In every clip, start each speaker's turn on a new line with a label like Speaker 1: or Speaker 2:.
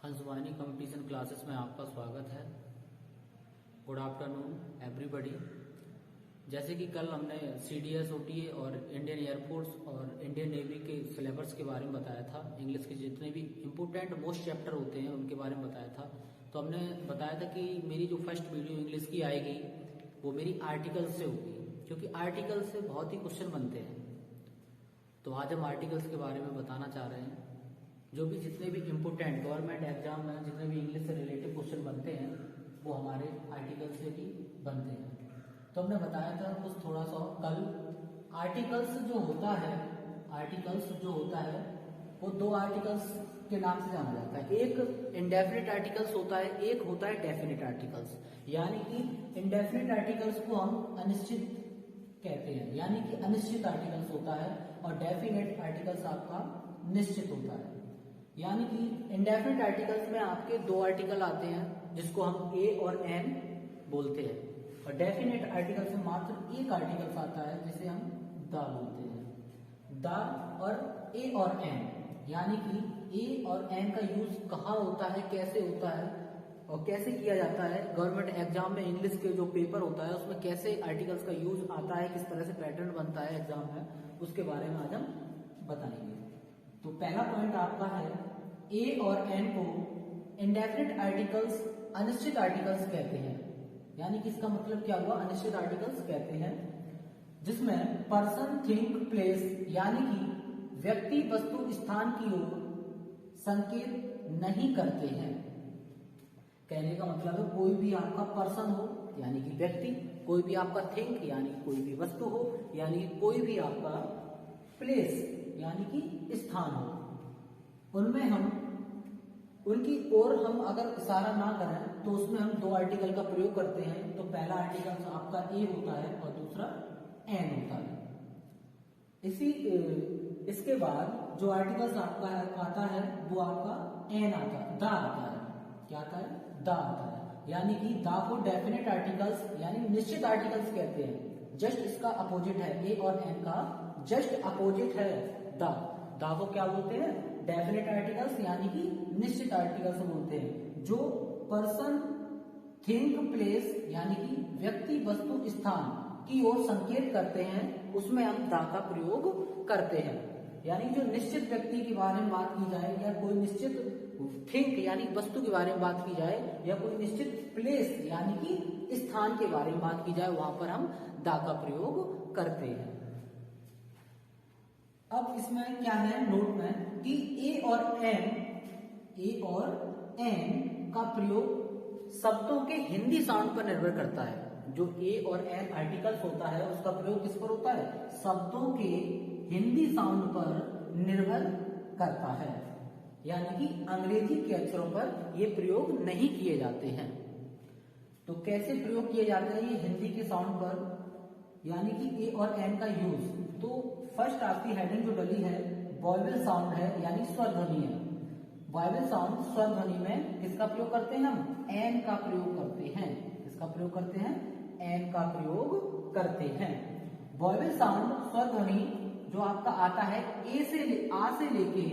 Speaker 1: Hanswani competition classes में आपका स्वागत है। Good afternoon everybody. जैसे कि कल हमने CDS OTA और इंडियन एयरफोर्स और इंडियन नेवी के सिलेबस के बारे में बताया था, इंग्लिश के जितने भी इम्पोर्टेंट मोस्ट चैप्टर होते हैं उनके बारे में बताया था। तो हमने बताया था कि मेरी जो फर्स्ट वीडियो इंग्लिश की आएगी वो मेरी आर्टिकल से होगी, क्योंकि आर्टिकल से बहुत ही क्वेश्चन बनते हैं। तो आज हम आर्टिकल्स के बारे में बताना चाह रहे हैं। जो भी जितने भी इम्पोर्टेंट गवर्नमेंट एग्जाम में जितने भी इंग्लिश से रिलेटेड क्वेश्चन बनते हैं वो हमारे आर्टिकल से ही बनते हैं। तो हमने बताया था कुछ थोड़ा सा कल, आर्टिकल्स जो होता है वो दो आर्टिकल्स के नाम से जाना जाता है। एक इंडेफिनिट आर्टिकल्स होता है, एक होता है डेफिनिट आर्टिकल्स। यानी कि इंडेफिनिट आर्टिकल्स को हम अनिश्चित कहते हैं, यानी कि अनिश्चित आर्टिकल्स होता है, और डेफिनेट आर्टिकल्स आपका निश्चित होता है। यानी कि इंडेफिनिट आर्टिकल्स में आपके दो आर्टिकल आते हैं जिसको हम ए और एन बोलते हैं, और डेफिनेट आर्टिकल्स में मात्र एक आर्टिकल आता है जिसे हम द बोलते हैं। द और ए और एन, यानी कि ए और एन का यूज कहाँ होता है, कैसे होता है और कैसे किया जाता है। गवर्नमेंट एग्जाम में इंग्लिश के जो पेपर होता है उसमें कैसे आर्टिकल्स का यूज आता है, किस तरह से पैटर्न बनता है एग्जाम में, उसके बारे में आज हम बताएंगे। तो पहला पॉइंट आपका है, ए और एन को इंडेफिनिट आर्टिकल्स अनिश्चित आर्टिकल्स कहते हैं। यानी कि इसका मतलब क्या हुआ, अनिश्चित आर्टिकल्स कहते हैं जिसमें पर्सन, थिंग, प्लेस यानी कि व्यक्ति, वस्तु, स्थान की ओर संकेत नहीं करते हैं। कहने का मतलब है कोई भी आपका पर्सन हो यानी कि व्यक्ति, कोई भी आपका थिंग यानी कोई भी वस्तु हो, यानी कोई भी आपका प्लेस यानी कि स्थान हो, उनमें हम उनकी ओर हम अगर इशारा ना करें तो उसमें हम दो आर्टिकल का प्रयोग करते हैं। तो पहला आर्टिकल आपका ए होता है और दूसरा एन होता है। इसके बाद जो आर्टिकल्स आपका आता है वो आपका एन आता है, दा आता है। क्या आता है? दा आता है। यानी कि दा को डेफिनेट आर्टिकल्स यानी निश्चित आर्टिकल्स कहते हैं। जस्ट इसका अपोजिट है, ए और एन का जस्ट अपोजिट है दा। दा को क्या बोलते हैं? डेफिनेट आर्टिकल्स यानी कि निश्चित आर्टिकल्स बोलते हैं। जो पर्सन, थिंग, प्लेस यानी कि व्यक्ति, वस्तु, स्थान की ओर संकेत करते हैं उसमें हम दा का प्रयोग करते हैं। यानी जो निश्चित व्यक्ति के बारे में बात की जाए या कोई निश्चित थिंग यानी वस्तु के बारे में बात की जाए या कोई निश्चित प्लेस यानी कि स्थान के बारे में बात की जाए, वहां पर हम दा का प्रयोग करते हैं। अब इसमें क्या है नोट में कि ए और एन का प्रयोग शब्दों के हिंदी साउंड पर निर्भर करता है। जो ए और एन आर्टिकल्स होता है उसका प्रयोग किस पर होता है? शब्दों के हिंदी साउंड पर निर्भर करता है। यानी कि अंग्रेजी के अक्षरों पर ये प्रयोग नहीं किए जाते हैं। तो कैसे प्रयोग किए जाते हैं ये हिंदी के साउंड पर, यानी कि ए और एन का यूज। तो फर्स्ट आपकी हेडिंग जो डली है वॉवेल साउंड है, यानी स्वर ध्वनि है। वॉवेल साउंड स्वर ध्वनि में किसका प्रयोग करते हैं हम? एन का प्रयोग करते हैं। किसका प्रयोग करते हैं? एन का प्रयोग करते हैं। वॉवेल साउंड स्वर ध्वनि जो आपका आता है आ से लेके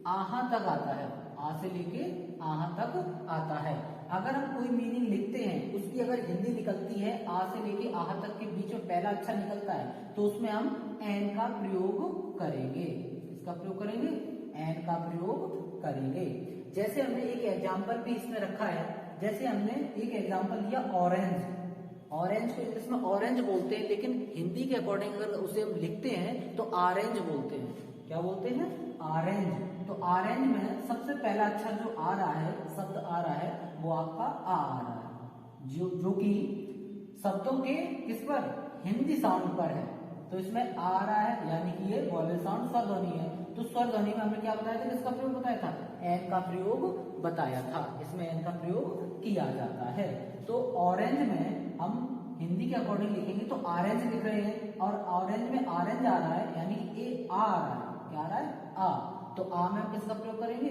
Speaker 1: आहा तक आता है। आ से लेके आहा तक आता है। अगर हम कोई मीनिंग लिखते हैं उसकी अगर हिंदी निकलती है आ से लेके आहा तक के बीच में पहला अक्षर निकलता है तो उसमें हम एन का प्रयोग करेंगे। इसका प्रयोग करेंगे, एन का प्रयोग करेंगे। जैसे हमने एक एग्जाम्पल भी इसमें रखा है। जैसे हमने एक एग्जाम्पल लिया ऑरेंज। ऑरेंज को इंग्लिश में ऑरेंज बोलते हैं, लेकिन हिंदी के अकॉर्डिंग अगर उसे हम लिखते हैं तो ऑरेंज बोलते हैं। क्या बोलते हैं? ऑरेंज। तो ऑरेंज में सबसे पहला अक्षर जो आ रहा है, शब्द आ रहा है, वो आपका आ रहा है, जो कि शब्दों के किस पर? हिंदी साउंड पर है। तो इसमें आ रहा है यानी कि ये वॉवेल साउंड स्वर ध्वनि है। तो स्वर ध्वनि में हमने क्या बताया था, किसका प्रयोग बताया था? एन का प्रयोग बताया था। इसमें एन का प्रयोग किया जाता है। तो ऑरेंज में हम हिंदी के अकॉर्डिंग लिखेंगे तो ऑरेंज लिख रहे हैं, और ऑरेंज में ऑरेंज आ रहा है यानी कि ए आ रहा है। क्या आ रहा है? आ। तो आ में हम किसका प्रयोग करेंगे?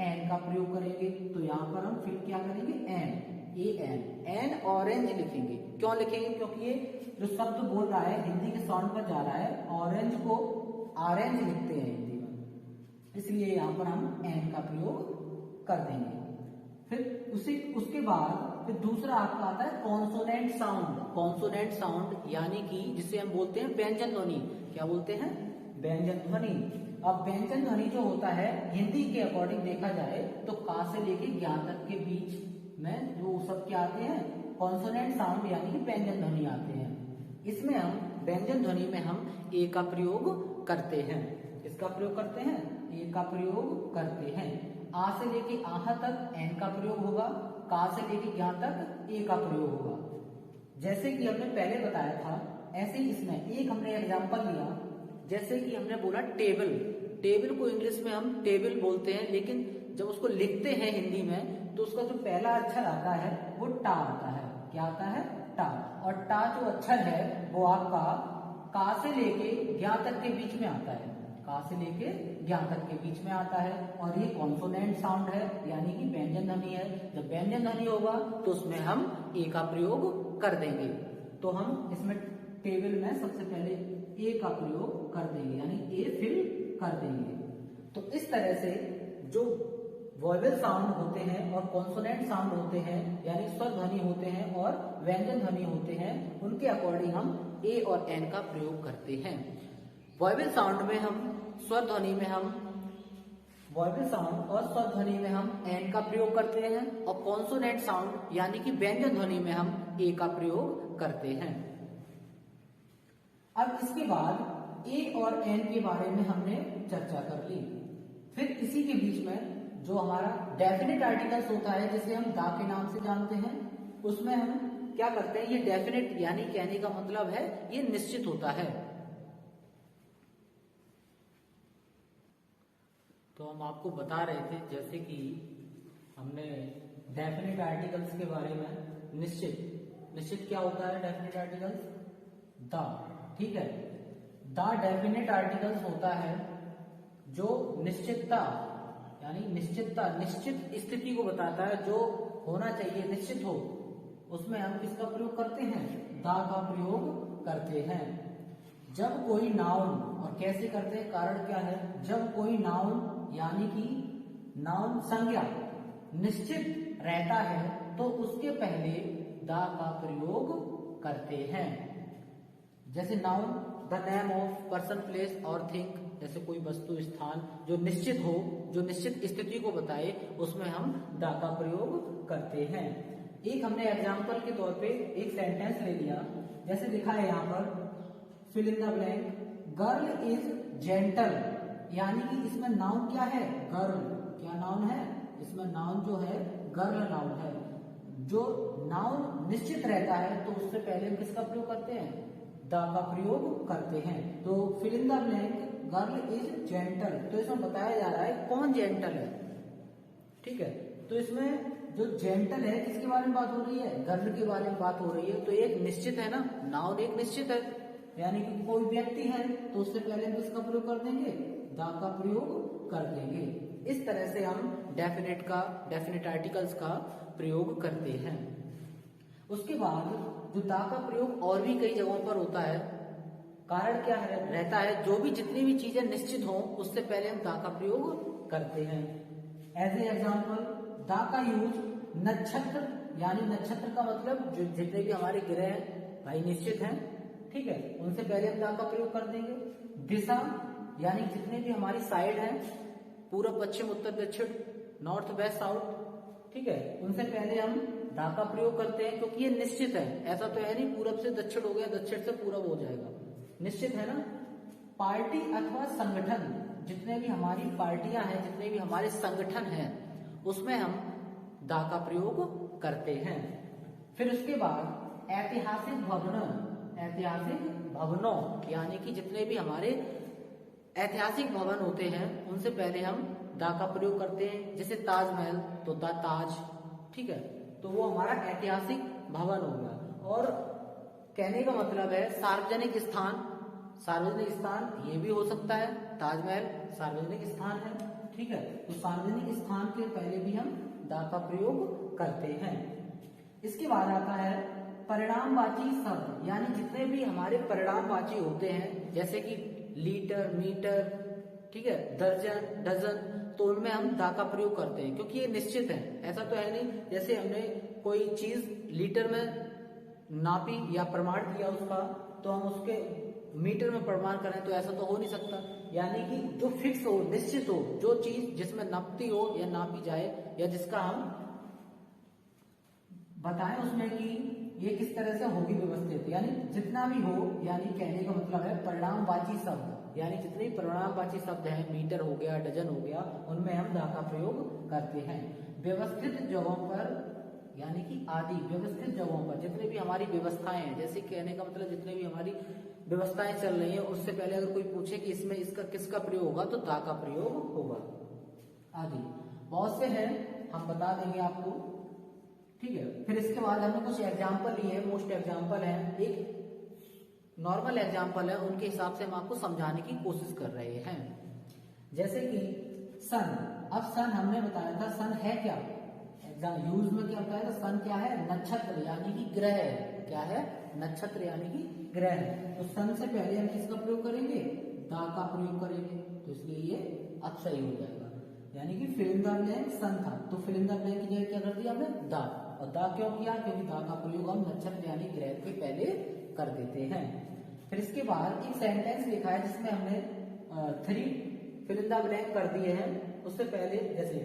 Speaker 1: एन का प्रयोग करेंगे। तो यहां पर हम फिर क्या करेंगे? An, A N, an orange लिखेंगे। क्यों लिखेंगे? क्योंकि ये जो शब्द बोल रहा है हिंदी के साउंड पर जा रहा है, ऑरेंज को ऑरेंज लिखते हैं हिंदी में, इसलिए यहां पर हम एन का प्रयोग कर देंगे। फिर उसके बाद फिर दूसरा आपका आता है कॉन्सोनेंट साउंड। कॉन्सोनेंट साउंड यानी कि जिसे हम बोलते हैं व्यंजन ध्वनि। क्या बोलते हैं? व्यंजन ध्वनि। अब व्यंजन ध्वनि जो होता है हिंदी के अकॉर्डिंग देखा जाए तो का से लेके ज्ञा तक के बीच में जो सब क्या आते हैं, कॉन्सोनेंट साउंड यानी कि व्यंजन ध्वनि आते हैं। इसमें हम व्यंजन ध्वनि में हम ए का प्रयोग करते हैं। इसका प्रयोग करते हैं, ए का प्रयोग करते हैं। आ से लेके आह तक एन का प्रयोग होगा, का से लेके ज्ञा तक ए का प्रयोग होगा। जैसे कि हमने पहले बताया था ऐसे ही इसमें एक हमने एग्जांपल लिया, जैसे कि हमने बोला टेबल। टेबल को इंग्लिश में हम टेबल बोलते हैं, लेकिन जब उसको लिखते हैं हिंदी में तो उसका जो पहला अक्षर आता है वो टा आता है। क्या आता है? टा। और टा जो अक्षर है वो आपका का से लेके ज्ञा तक के बीच में आता है। का से लेके ज्ञा तक के बीच में आता है और ये कॉन्सोनेंट साउंड है यानी कि व्यंजन ध्वनि है। जब व्यंजन ध्वनि होगा तो उसमें हम ए का प्रयोग कर देंगे। तो हम इसमें टेबल में सबसे पहले ए का प्रयोग कर देंगे यानी ए फिल कर देंगे। तो इस तरह से जो वॉवेल साउंड होते हैं और कॉन्सोनेंट साउंड होते हैं यानी स्वर ध्वनि होते हैं और व्यंजन ध्वनि होते हैं, उनके अकॉर्डिंग हम ए और एन का प्रयोग करते हैं। वॉवेल साउंड में हम स्वर ध्वनि में हम वॉवेल साउंड और स्वर ध्वनि में हम एन का प्रयोग करते हैं और कॉन्सोनेंट साउंड यानी कि व्यंजन ध्वनि में हम ए का प्रयोग करते हैं। अब इसके बाद ए और एन के बारे में हमने चर्चा कर ली। फिर इसी के बीच में जो हमारा डेफिनेट आर्टिकल्स होता है जिसे हम दा के नाम से जानते हैं, उसमें हम क्या करते हैं, ये डेफिनेट यानी कहने का मतलब है ये निश्चित होता है। तो हम आपको बता रहे थे जैसे कि हमने डेफिनेट आर्टिकल्स के बारे में, निश्चित क्या होता है डेफिनेट आर्टिकल्स? दा। ठीक है, दा डेफिनेट आर्टिकल्स होता है जो निश्चितता यानी निश्चित स्थिति को बताता है, जो होना चाहिए निश्चित हो, उसमें हम किसका प्रयोग करते हैं? दा का प्रयोग करते हैं। जब कोई नाउन, और कैसे करते हैं, कारण क्या है, जब कोई नाउन यानी कि नाउन संज्ञा निश्चित रहता है तो उसके पहले दा का प्रयोग करते हैं। जैसे noun the name of person place और थिंग, जैसे कोई वस्तु स्थान जो निश्चित हो, जो निश्चित स्थिति को बताए, उसमें हम दा का प्रयोग करते हैं। एक हमने एग्जाम्पल के तौर पे एक सेंटेंस ले लिया, जैसे लिखा है यहाँ पर fill in the blank, girl is gentle, यानी कि इसमें नाउन क्या है? गर्ल। क्या नाउन है? इसमें नाउन जो है गर्ल नाउन है। जो नाउन निश्चित रहता है तो उससे पहले हम किसका प्रयोग करते हैं? दा का प्रयोग करते हैं। तो fill in the blank girl is gentle, तो इसमें बताया जा रहा है कौन जेंटल है। ठीक है, तो इसमें जो जेंटल है किसके बारे में बात हो रही है? गर्ल के बारे में बात हो रही है। तो एक निश्चित है ना, नाउन एक निश्चित है, यानी कि कोई व्यक्ति है तो उससे पहले हम किसका प्रयोग कर देंगे? दा का प्रयोग कर देंगे। इस तरह से हम डेफिनेट आर्टिकल्स का प्रयोग करते हैं। उसके बाद जो दा का प्रयोग और भी कई जगहों पर होता है, कारण क्या है रहता है, जो भी जितनी भी चीजें निश्चित हो उससे पहले हम दा का प्रयोग करते हैं। एज ए एग्जाम्पल, दा का यूज नक्षत्र, यानी नक्षत्र का मतलब जो जितने भी हमारे ग्रह भाई निश्चित हैं, ठीक है, उनसे पहले हम दा का प्रयोग कर देंगे। दिशा यानी जितने भी हमारी साइड हैं, पूर्व पश्चिम उत्तर दक्षिण नॉर्थ वेस्ट साउथ, ठीक है, उनसे पहले हम दा का प्रयोग करते हैं क्योंकि ये निश्चित है। ऐसा तो है नहीं पूरब से दक्षिण हो गया, दक्षिण से पूरब हो जाएगा, निश्चित है ना। पार्टी अथवा संगठन, जितने भी हमारी पार्टियां हैं, जितने भी हमारे संगठन हैं, उसमें हम दा का प्रयोग करते हैं। फिर उसके बाद ऐतिहासिक भवनों यानी कि जितने भी हमारे ऐतिहासिक भवन होते हैं उनसे पहले हम दा का प्रयोग करते हैं। जैसे ताजमहल तो द ताज, ठीक है, तो वो हमारा ऐतिहासिक भवन हो गया। और कहने का मतलब है सार्वजनिक स्थान ये भी हो सकता है, ताजमहल सार्वजनिक स्थान है, ठीक है, तो सार्वजनिक स्थान के पहले भी हम दा का प्रयोग करते हैं। इसके बाद आता है परिणामवाची शब्द, यानी जितने भी हमारे परिणामवाची होते हैं, जैसे कि लीटर, मीटर, ठीक है, दर्जन, डजन, तो उनमें हम दा का प्रयोग करते हैं क्योंकि ये निश्चित है। ऐसा तो है नहीं जैसे हमने कोई चीज लीटर में नापी या प्रमाण दिया उसका तो हम उसके मीटर में प्रमाण करें, तो ऐसा तो हो नहीं सकता। यानी कि जो फिक्स हो, निश्चित हो, जो चीज जिसमें नापती हो या नापी जाए या जिसका हम बताएं उसमें कि ये किस तरह से होगी व्यवस्थित, यानी जितना भी हो, यानी कहने का मतलब है परिणामवाची शब्द, यानी जितने भी परिणामवाची शब्द हैं, मीटर हो गया, डजन हो गया, उनमें हम दा का प्रयोग करते हैं। व्यवस्थित जगहों पर, यानी कि आदि व्यवस्थित जगहों पर जितने भी हमारी व्यवस्थाएं हैं, जैसे कहने का मतलब जितने भी हमारी व्यवस्थाएं चल रही हैं, उससे पहले अगर कोई पूछे कि इसमें इसका किसका प्रयोग होगा, तो दा का प्रयोग होगा। आदि बहुत से हैं, हम बता देंगे आपको, ठीक है। फिर इसके बाद हमने कुछ एग्जाम्पल लिए हैं, मोस्ट एग्जाम्पल है, एक नॉर्मल एग्जाम्पल है, उनके हिसाब से हम आपको समझाने की कोशिश कर रहे हैं। जैसे कि सन, अब सन हमने बताया था, सन है क्या, एग्जाम यूज में क्या बताया था, सन क्या है, नक्षत्र यानी कि ग्रह, क्या है, नक्षत्र यानी कि ग्रह। तो सन से पहले हम किसका प्रयोग करेंगे, दा का प्रयोग करेंगे, तो इसलिए ये अब सही हो जाएगा। यानी कि फिल इन द ब्लैंक सन था, तो फिल इन द ब्लैंक की जगह क्या कर दिया हमने, दा। और दा क्यों किया, क्योंकि दा का प्रयोग हम नक्षत्र यानी ग्रह के पहले कर देते हैं। फिर इसके बाद एक सेंटेंस लिखा है जिसमें हमने 3 फिल इन द ब्लैंक कर दिए हैं। उससे पहले जैसे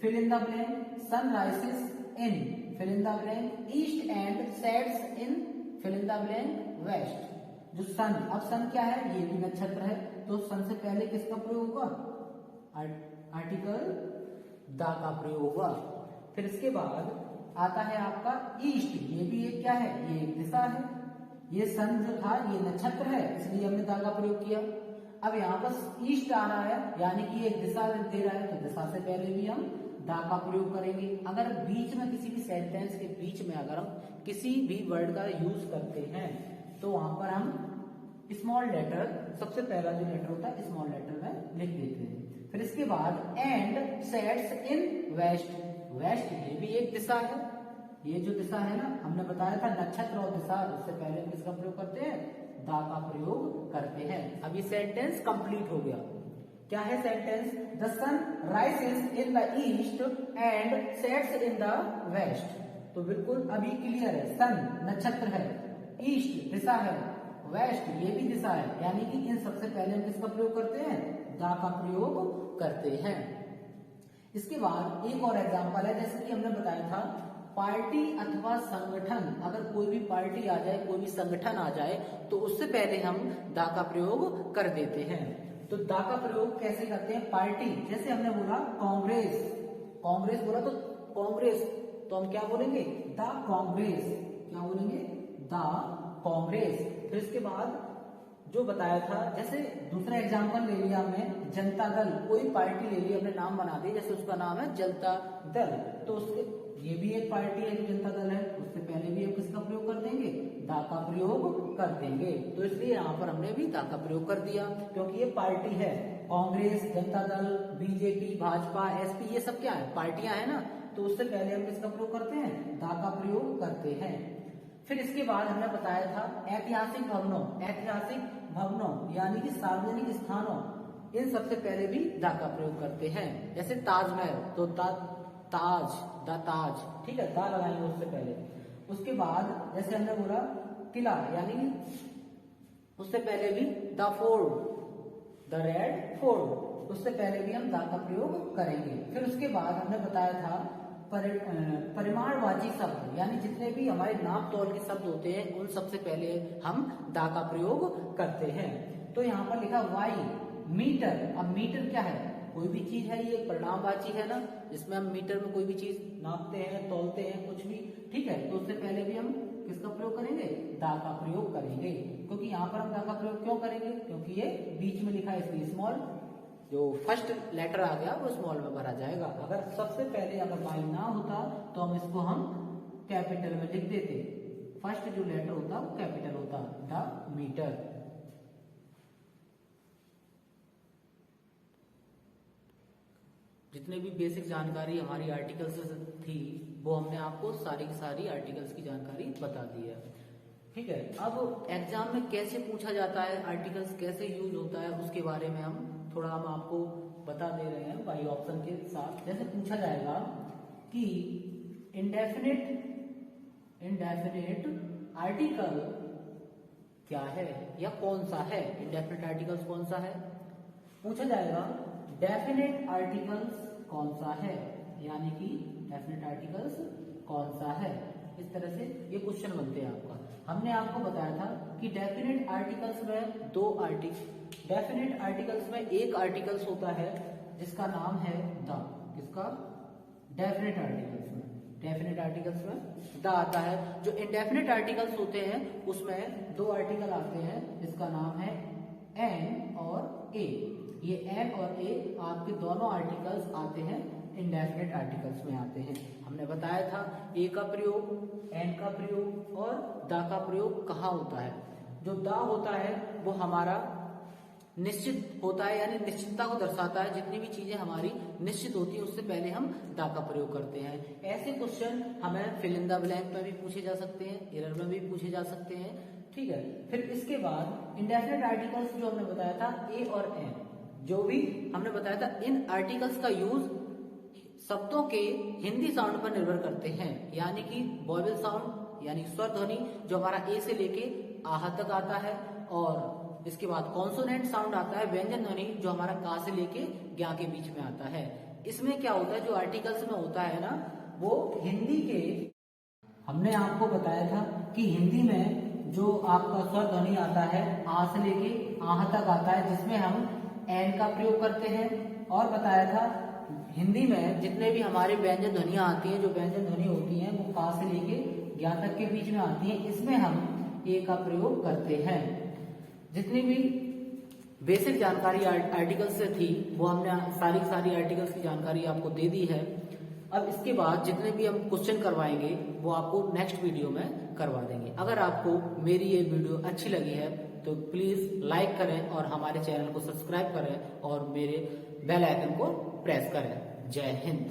Speaker 1: fill in the blank, sun rises in fill in the blank east and sets in fill in the blank west. जो सन, अब सन क्या है, ये भी नक्षत्र है, तो सन से पहले किसका प्रयोग होगा, आर्टिकल दा का प्रयोग होगा। फिर इसके बाद आता है आपका ईस्ट, ये भी एक क्या है, ये एक दिशा है, ये सन जो था ये नक्षत्र है, इसलिए हमने दा का प्रयोग किया। अब यहाँ पर ईस्ट आ रहा है, यानी कि एक दिशा दे रहा है, तो दिशा से पहले भी हम दा का प्रयोग करेंगे। अगर बीच में किसी भी सेंटेंस के बीच में अगर हम किसी भी वर्ड का यूज करते हैं, तो वहां पर हम स्मॉल लेटर, सबसे पहला जो लेटर होता है स्मॉल लेटर में लिख देते हैं। फिर इसके बाद and sets in west, west ये भी एक दिशा है, ये जो दिशा है ना, हमने बताया था नक्षत्र और दिशा, उससे पहले हम किसका प्रयोग करते हैं, दा का प्रयोग करते हैं। अब ये सेंटेंस कंप्लीट हो गया। क्या है sentence, the sun rises in the east and sets in the west. तो बिल्कुल अभी क्लियर है, सन नक्षत्र है, ईस्ट दिशा है, वेस्ट ये भी दिशा है, यानी कि इन सबसे पहले हम किसका प्रयोग करते हैं, दा का प्रयोग करते हैं। इसके बाद एक और एग्जांपल है, जैसे कि हमने बताया था पार्टी अथवा संगठन, अगर कोई भी पार्टी आ जाए, कोई भी संगठन आ जाए, तो उससे पहले हम दा का प्रयोग कर देते हैं। तो दा का प्रयोग कैसे करते हैं, पार्टी, जैसे हमने बोला कांग्रेस, कांग्रेस बोला तो कांग्रेस, तो हम क्या बोलेंगे, द कांग्रेस, क्या बोलेंगे, द कांग्रेस। फिर इसके बाद जो बताया था, जैसे दूसरा एग्जांपल ले लिया हमने, जनता दल, कोई पार्टी ले ली, हमने नाम बना दिया, जैसे उसका नाम है जनता दल, तो उसके ये भी एक पार्टी है जो जनता दल है, उससे पहले भी हम किसका प्रयोग कर देंगे, दा का प्रयोग कर देंगे। तो इसलिए यहाँ पर हमने भी दा का प्रयोग कर दिया, क्योंकि ये पार्टी है, कांग्रेस, जनता दल, बीजेपी, भाजपा, एसपी, ये सब क्या है, पार्टियां है ना, तो उससे पहले हम किसका प्रयोग करते हैं, दा का प्रयोग करते हैं। फिर इसके बाद हमने बताया था ऐतिहासिक भवनों, ऐतिहासिक भवनों यानी कि सार्वजनिक स्थानों, इन सबसे पहले भी दा का प्रयोग करते हैं। जैसे ताजमहल, तो ताज, द ताज, ठीक है, दा लगाएंगे उससे पहले। उसके बाद जैसे हमने बोला किला, यानी उससे पहले भी the fort, the red fort, उससे पहले भी हम दा का प्रयोग करेंगे। फिर उसके बाद हमने बताया था परिमाणवाची शब्द, यानी जितने भी हमारे नाप तौल के शब्द होते हैं, उन सबसे पहले हम दा का प्रयोग करते हैं। तो यहाँ पर लिखा वाई, मीटर। अब मीटर क्या है, कोई भी चीज है, ये परिणामवाची है ना, जिसमें हम मीटर में कोई भी चीज नापते हैं, तौलते हैं, कुछ भी, ठीक है, तो उससे पहले भी हम किसका प्रयोग करेंगे, दा का प्रयोग करेंगे। क्योंकि यहाँ पर हम दा का प्रयोग क्यों करेंगे, क्योंकि ये बीच में लिखा है, इसलिए स्मॉल, जो फर्स्ट लेटर आ गया वो स्मॉल में भरा जाएगा। अगर सबसे पहले अगर वाई ना होता तो हम इसको हम कैपिटल में लिख देते, फर्स्ट जो लेटर होता वो कैपिटल होता, द मीटर। जितने भी बेसिक जानकारी हमारी आर्टिकल्स थी, वो हमने आपको सारी की सारी आर्टिकल्स की जानकारी बता दी है, ठीक है। अब एग्जाम में कैसे पूछा जाता है, आर्टिकल्स कैसे यूज होता है, उसके बारे में हम थोड़ा हम आपको बता दे रहे हैं बाई ऑप्शन के साथ। जैसे पूछा जाएगा कि इंडेफिनिट आर्टिकल क्या है या कौन सा है, इंडेफिनिट आर्टिकल्स कौन सा है, पूछा जाएगा डेफिनेट आर्टिकल्स कौन सा है, यानी कि डेफिनेट आर्टिकल्स कौन सा है। इस तरह से ये क्वेश्चन बनते हैं आपका। हमने आपको बताया था कि डेफिनेट आर्टिकल्स में डेफिनेट आर्टिकल्स में एक आर्टिकल्स होता है जिसका नाम है द, किसका, डेफिनेट आर्टिकल्स में द आता है। जो इंडेफिनेट आर्टिकल्स होते हैं उसमें दो आर्टिकल आते हैं जिसका नाम है एन और ए। ये एन और ए आपके दोनों आर्टिकल्स आते हैं इंडेफिनेट आर्टिकल्स में आते हैं। हमने बताया था ए का प्रयोग, एन का प्रयोग और द का प्रयोग कहाँ होता है। जो द होता है वो हमारा निश्चित होता है, यानी निश्चितता को दर्शाता है। जितनी भी चीजें हमारी निश्चित होती है उससे पहले हम द का प्रयोग करते हैं। ऐसे क्वेश्चन हमें फिल इन द ब्लैंक में भी पूछे जा सकते हैं, एरर में भी पूछे जा सकते हैं, ठीक है। फिर इसके बाद इंडेफिनेट आर्टिकल्स जो हमने बताया था ए और एन, जो भी हमने बताया था, इन आर्टिकल्स का यूज शब्दों के हिंदी साउंड पर निर्भर करते हैं, यानी कि वॉवेल साउंड यानी स्वर ध्वनि जो हमारा ए से लेके आह तक आता है, और इसके बाद कॉन्सोनेंट साउंड आता है, व्यंजन ध्वनि जो हमारा का से लेके ज्ञा के बीच में आता है। इसमें क्या होता है, जो आर्टिकल्स में होता है ना, वो हिंदी के, हमने आपको बताया था कि हिंदी में जो आपका स्वर ध्वनि आता है आ से लेके आह तक आता है, जिसमें हम एन का प्रयोग करते हैं। और बताया था हिंदी में जितने भी हमारे व्यंजन ध्वनियां आती हैं, जो व्यंजन ध्वनि होती हैं वो का से लेके ज्ञा तक के बीच में आती हैं, इसमें हम ए का प्रयोग करते हैं। जितनी भी बेसिक जानकारी आर्टिकल्स से थी वो हमने सारी आर्टिकल्स की जानकारी आपको दे दी है। अब इसके बाद जितने भी हम क्वेश्चन करवाएंगे वो आपको नेक्स्ट वीडियो में करवा देंगे। अगर आपको मेरी ये वीडियो अच्छी लगी है तो प्लीज लाइक करें और हमारे चैनल को सब्सक्राइब करें और मेरे बेल आइकन को प्रेस करें। जय हिंद।